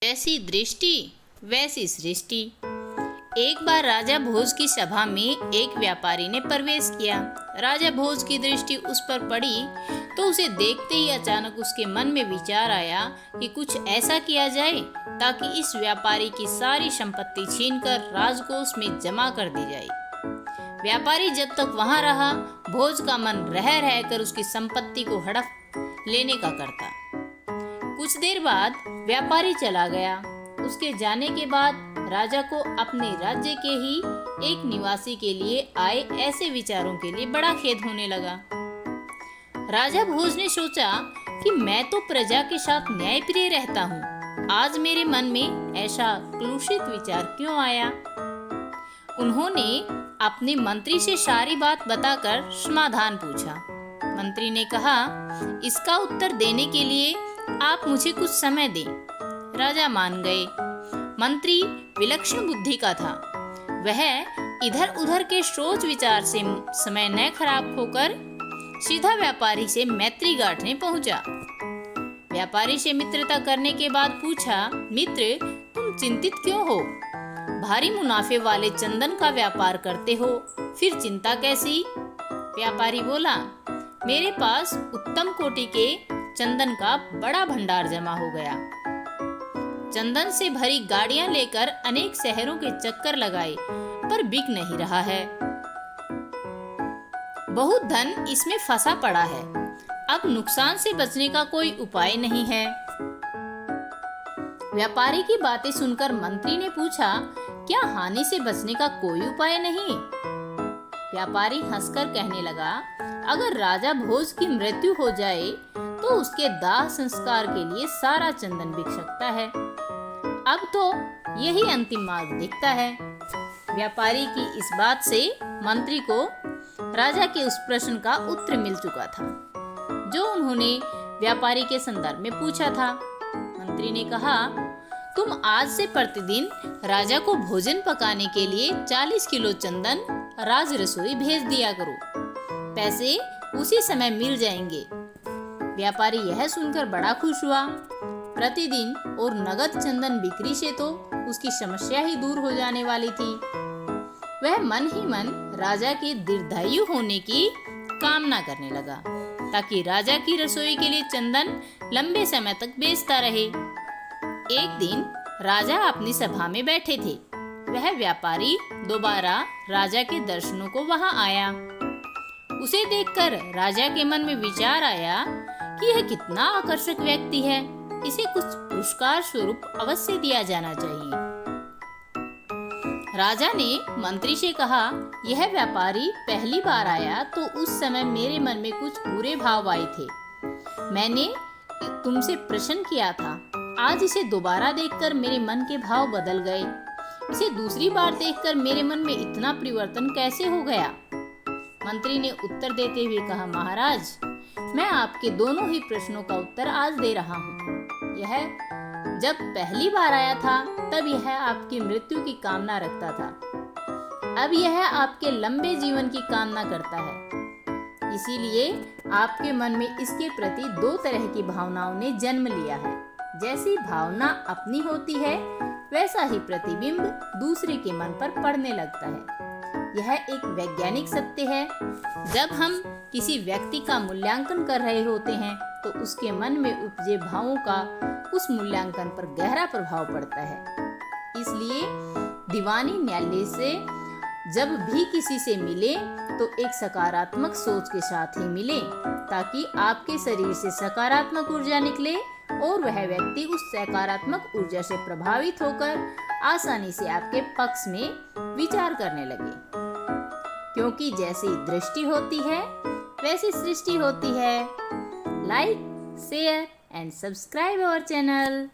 जैसी दृष्टि वैसी सृष्टि। एक बार राजा भोज की सभा में एक व्यापारी ने प्रवेश किया। राजा भोज की दृष्टि उस पर पड़ी तो उसे देखते ही अचानक उसके मन में विचार आया कि कुछ ऐसा किया जाए ताकि इस व्यापारी की सारी संपत्ति छीनकर राजकोष में जमा कर दी जाए। व्यापारी जब तक वहां रहा, भोज का मन रह रहकर उसकी संपत्ति को हड़प लेने का करता। कुछ देर बाद व्यापारी चला गया। उसके जाने के बाद राजा को अपने राज्य के ही एक निवासी के लिए आए ऐसे विचारों के लिए बड़ा खेद होने लगा। राजा भोज ने सोचा कि मैं तो प्रजा के साथ न्यायप्रिय रहता हूँ, आज मेरे मन में ऐसा क्लुषित विचार क्यों आया। उन्होंने अपने मंत्री से सारी बात बताकर समाधान पूछा। मंत्री ने कहा, इसका उत्तर देने के लिए आप मुझे कुछ समय दें। राजा मान गए। मंत्री विलक्षण बुद्धि का था। वह इधर उधर के सोच विचार से समय न खराब होकर सीधा व्यापारी से मैत्री गांठने पहुंचा। व्यापारी से मित्रता करने के बाद पूछा, मित्र, तुम चिंतित क्यों हो? भारी मुनाफे वाले चंदन का व्यापार करते हो, फिर चिंता कैसी? व्यापारी बोला, मेरे पास उत्तम कोटि के चंदन का बड़ा भंडार जमा हो गया। चंदन से भरी गाड़ियां लेकर अनेक शहरों के चक्कर लगाए, पर बिक नहीं रहा है। बहुत धन इसमें फंसा पड़ा है। अब नुकसान से बचने का कोई उपाय नहीं है। व्यापारी की बातें सुनकर मंत्री ने पूछा, क्या हानि से बचने का कोई उपाय नहीं? व्यापारी हंसकर कहने लगा, अगर राजा भोज की मृत्यु हो जाए तो उसके दाह संस्कार के लिए सारा चंदन बिक सकता है। अब तो यही अंतिम मार्ग दिखता है। व्यापारी की इस बात से मंत्री को राजा के उस प्रश्न का उत्तर मिल चुका था जो उन्होंने व्यापारी के संदर्भ में पूछा था। मंत्री ने कहा, तुम आज से प्रतिदिन राजा को भोजन पकाने के लिए 40 किलो चंदन राज रसोई भेज दिया करो। पैसे उसी समय मिल जाएंगे। व्यापारी यह सुनकर बड़ा खुश हुआ। प्रतिदिन और नगद चंदन बिक्री से तो उसकी समस्या ही दूर हो जाने वाली थी। वह मन ही मन राजा के दीर्घायु होने की कामना करने लगा ताकि राजा की रसोई के लिए चंदन लंबे समय तक बेचता रहे। एक दिन राजा अपनी सभा में बैठे थे। वह व्यापारी दोबारा राजा के दर्शनों को वहां आया। उसे देखकर राजा के मन में विचार आया कि यह कितना आकर्षक व्यक्ति है, इसे कुछ पुरस्कार स्वरूप अवश्य दिया जाना चाहिए। राजा ने मंत्री से कहा, यह व्यापारी पहली बार आया तो उस समय मेरे मन में कुछ बुरे भाव आए थे। मैंने तुमसे प्रश्न किया था। आज इसे दोबारा देखकर मेरे मन के भाव बदल गए। इसे दूसरी बार देखकर मेरे मन में इतना परिवर्तन कैसे हो गया? मंत्री ने उत्तर देते हुए कहा, महाराज, मैं आपके दोनों ही प्रश्नों का उत्तर आज दे रहा हूँ। यह जब पहली बार आया था तब यह आपकी मृत्यु की कामना रखता था। अब यह आपके लंबे जीवन की कामना करता है। इसीलिए आपके मन में इसके प्रति दो तरह की भावनाओं ने जन्म लिया है। जैसी भावना अपनी होती है वैसा ही प्रतिबिंब दूसरे के मन पर पड़ने लगता है। यह एक वैज्ञानिक सत्य है। जब हम किसी व्यक्ति का मूल्यांकन कर रहे होते हैं तो उसके मन में उपजे भावों का उस मूल्यांकन पर गहरा प्रभाव पड़ता है। इसलिए दीवानी न्यायालय से जब भी किसी से मिले तो एक सकारात्मक सोच के साथ ही मिले ताकि आपके शरीर से सकारात्मक ऊर्जा निकले और वह व्यक्ति उस सकारात्मक ऊर्जा से प्रभावित होकर आसानी से आपके पक्ष में विचार करने लगे। क्योंकि जैसी दृष्टि होती है वैसी सृष्टि होती है। Like, share and subscribe our channel.